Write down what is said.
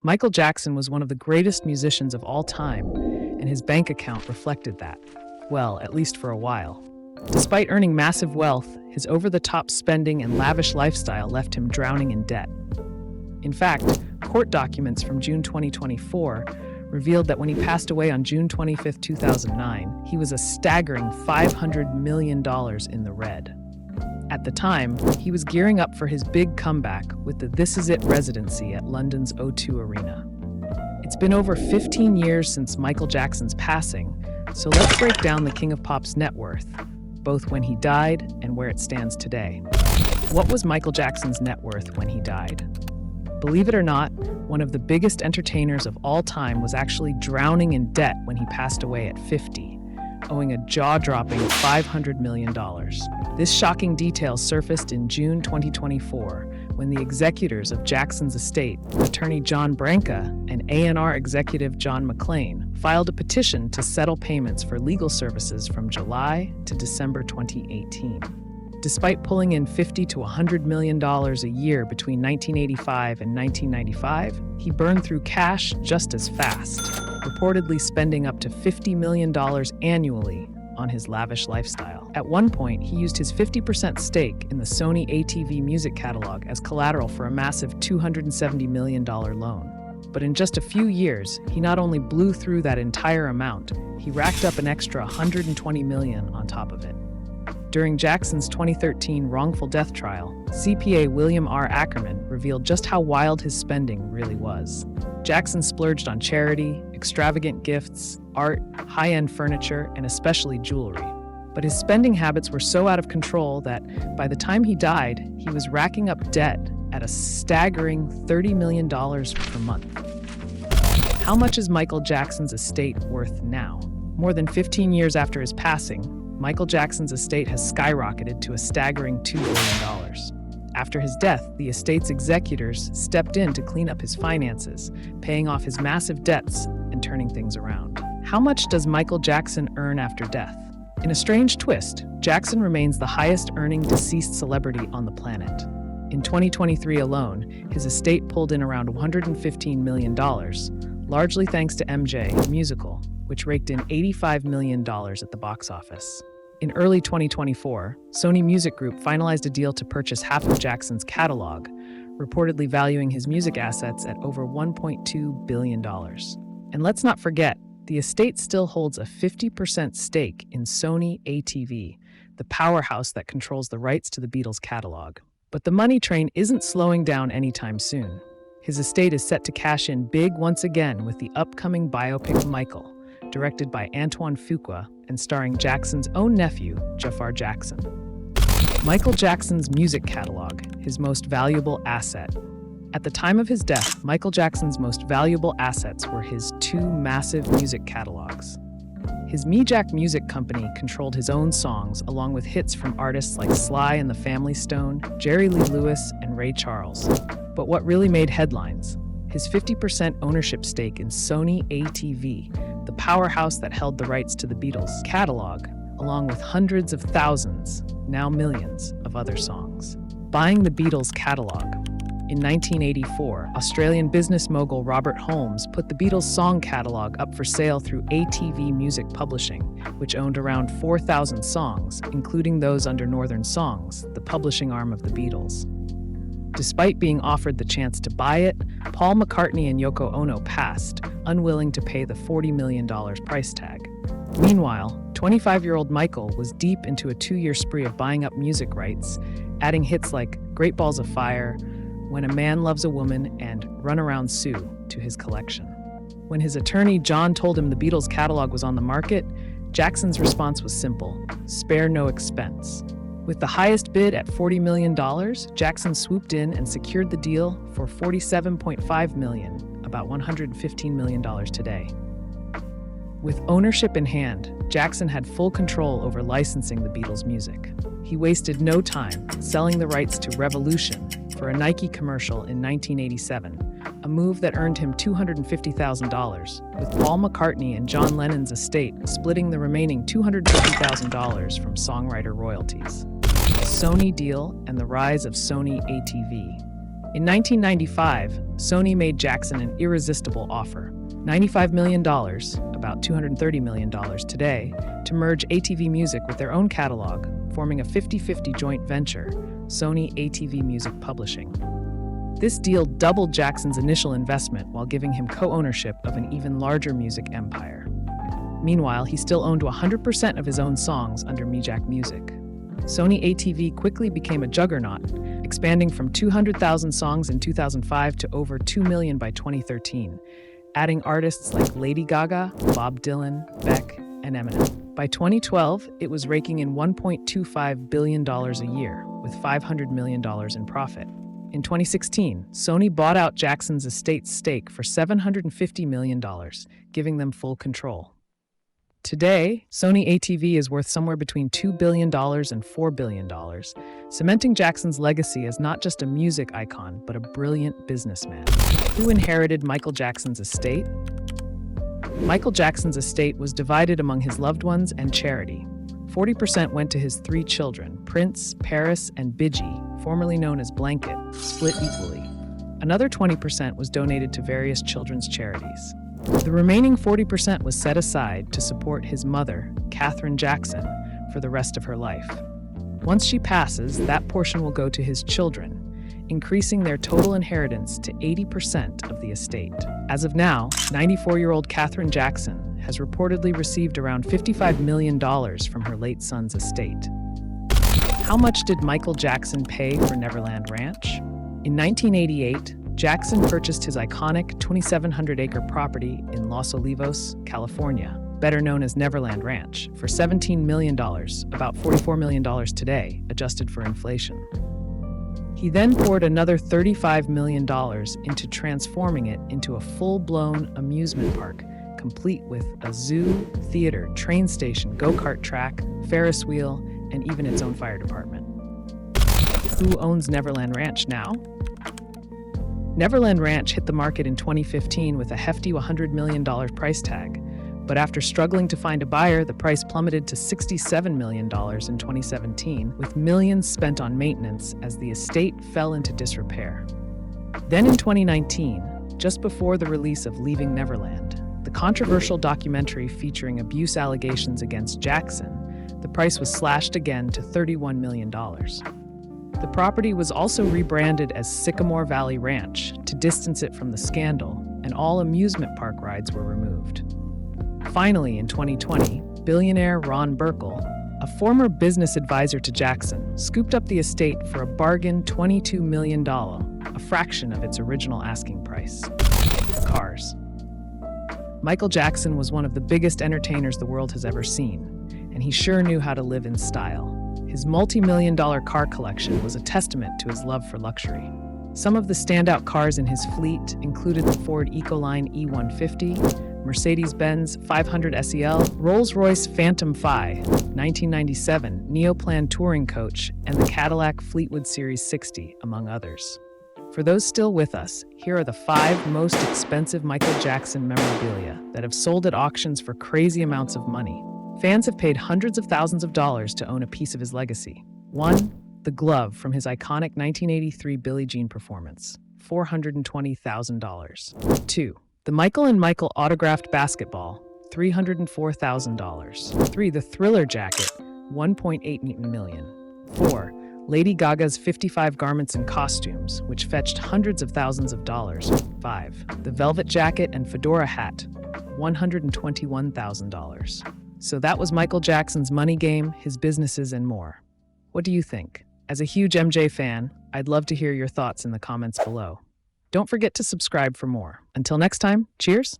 Michael Jackson was one of the greatest musicians of all time, and his bank account reflected that. Well, at least for a while. Despite earning massive wealth, his over-the-top spending and lavish lifestyle left him drowning in debt. In fact, court documents from June 2024 revealed that when he passed away on June 25, 2009, he was a staggering $500 million in the red. At the time, he was gearing up for his big comeback with the This Is It residency at London's O2 Arena. It's been over 15 years since Michael Jackson's passing, so let's break down the King of Pop's net worth, both when he died and where it stands today. What was Michael Jackson's net worth when he died? Believe it or not, one of the biggest entertainers of all time was actually drowning in debt when he passed away at 50, owing a jaw-dropping $500 million. This shocking detail surfaced in June 2024 when the executors of Jackson's estate, attorney John Branca and A&R executive John McClane, filed a petition to settle payments for legal services from July to December 2018. Despite pulling in $50 to $100 million a year between 1985 and 1995, he burned through cash just as fast, reportedly spending up to $50 million annually on his lavish lifestyle. At one point, he used his 50% stake in the Sony ATV music catalog as collateral for a massive $270 million loan. But in just a few years, he not only blew through that entire amount, he racked up an extra $120 million on top of it. During Jackson's 2013 wrongful death trial, CPA William R. Ackerman revealed just how wild his spending really was. Jackson splurged on charity, extravagant gifts, art, high-end furniture, and especially jewelry. But his spending habits were so out of control that by the time he died, he was racking up debt at a staggering $30 million per month. How much is Michael Jackson's estate worth now? More than 15 years after his passing, Michael Jackson's estate has skyrocketed to a staggering $2 billion. After his death, the estate's executors stepped in to clean up his finances, paying off his massive debts and turning things around. How much does Michael Jackson earn after death? In a strange twist, Jackson remains the highest-earning deceased celebrity on the planet. In 2023 alone, his estate pulled in around $115 million, largely thanks to MJ, the musical, which raked in $85 million at the box office. In early 2024, Sony Music Group finalized a deal to purchase half of Jackson's catalog, reportedly valuing his music assets at over $1.2 billion. And let's not forget, the estate still holds a 50% stake in Sony ATV, the powerhouse that controls the rights to the Beatles' catalog. But the money train isn't slowing down anytime soon. His estate is set to cash in big once again with the upcoming biopic Michael, directed by Antoine Fuqua and starring Jackson's own nephew, Jafar Jackson. Michael Jackson's music catalog, his most valuable asset. At the time of his death, Michael Jackson's most valuable assets were his two massive music catalogs. His Me Jack Music Company controlled his own songs, along with hits from artists like Sly and the Family Stone, Jerry Lee Lewis, and Ray Charles. But what really made headlines? His 50% ownership stake in Sony ATV, the powerhouse that held the rights to the Beatles' catalog, along with hundreds of thousands, now millions, of other songs. Buying the Beatles' catalog. In 1984, Australian business mogul Robert Holmes put the Beatles' song catalog up for sale through ATV Music Publishing, which owned around 4,000 songs, including those under Northern Songs, the publishing arm of the Beatles. Despite being offered the chance to buy it, Paul McCartney and Yoko Ono passed, unwilling to pay the $40 million price tag. Meanwhile, 25-year-old Michael was deep into a 2-year spree of buying up music rights, adding hits like Great Balls of Fire, When a Man Loves a Woman, and Run Around Sue to his collection. When his attorney John told him the Beatles' catalog was on the market, Jackson's response was simple: spare no expense. With the highest bid at $40 million, Jackson swooped in and secured the deal for $47.5 million, about $115 million today. With ownership in hand, Jackson had full control over licensing the Beatles' music. He wasted no time selling the rights to Revolution for a Nike commercial in 1987, a move that earned him $250,000, with Paul McCartney and John Lennon's estate splitting the remaining $250,000 from songwriter royalties. Sony deal and the rise of Sony ATV. In 1995, Sony made Jackson an irresistible offer, $95 million, about $230 million today, to merge ATV Music with their own catalog, forming a 50-50 joint venture, Sony ATV Music Publishing. This deal doubled Jackson's initial investment while giving him co-ownership of an even larger music empire. Meanwhile, he still owned 100% of his own songs under Mijak Music. Sony ATV quickly became a juggernaut, expanding from 200,000 songs in 2005 to over 2 million by 2013, adding artists like Lady Gaga, Bob Dylan, Beck, and Eminem. By 2012, it was raking in $1.25 billion a year, with $500 million in profit. In 2016, Sony bought out Jackson's estate's stake for $750 million, giving them full control. Today, Sony ATV is worth somewhere between $2 billion and $4 billion, cementing Jackson's legacy as not just a music icon, but a brilliant businessman. Who inherited Michael Jackson's estate? Michael Jackson's estate was divided among his loved ones and charity. 40% went to his 3 children, Prince, Paris, and Biggie, formerly known as Blanket, split equally. Another 20% was donated to various children's charities. The remaining 40% was set aside to support his mother, Katherine Jackson, for the rest of her life. Once she passes, that portion will go to his children, increasing their total inheritance to 80% of the estate. As of now, 94-year-old Katherine Jackson has reportedly received around $55 million from her late son's estate. How much did Michael Jackson pay for Neverland Ranch? In 1988, Jackson purchased his iconic 2,700-acre property in Los Olivos, California, better known as Neverland Ranch, for $17 million, about $44 million today, adjusted for inflation. He then poured another $35 million into transforming it into a full-blown amusement park, complete with a zoo, theater, train station, go-kart track, Ferris wheel, and even its own fire department. Who owns Neverland Ranch now? Neverland Ranch hit the market in 2015 with a hefty $100 million price tag, but after struggling to find a buyer, the price plummeted to $67 million in 2017, with millions spent on maintenance as the estate fell into disrepair. Then in 2019, just before the release of Leaving Neverland, the controversial documentary featuring abuse allegations against Jackson, the price was slashed again to $31 million. The property was also rebranded as Sycamore Valley Ranch to distance it from the scandal, and all amusement park rides were removed. Finally, in 2020, billionaire Ron Burkle, a former business advisor to Jackson, scooped up the estate for a bargain $22 million, a fraction of its original asking price. Cars. Michael Jackson was one of the biggest entertainers the world has ever seen, and he sure knew how to live in style. His multi-million-dollar car collection was a testament to his love for luxury. Some of the standout cars in his fleet included the Ford Ecoline E150, Mercedes-Benz 500 SEL, Rolls-Royce Phantom Phi, 1997 Neoplan touring coach, and the Cadillac Fleetwood Series 60, among others. For those still with us, here are the 5 most expensive Michael Jackson memorabilia that have sold at auctions for crazy amounts of money. Fans have paid hundreds of thousands of dollars to own a piece of his legacy. 1. The glove from his iconic 1983 Billie Jean performance, $420,000. 2. The Michael and Michael autographed basketball, $304,000. 3. The Thriller jacket, $1.8 million. 4. Lady Gaga's 55 garments and costumes, which fetched hundreds of thousands of dollars. 5. The velvet jacket and fedora hat, $121,000. So that was Michael Jackson's money game, his businesses, and more. What do you think? As a huge MJ fan, I'd love to hear your thoughts in the comments below. Don't forget to subscribe for more. Until next time, cheers!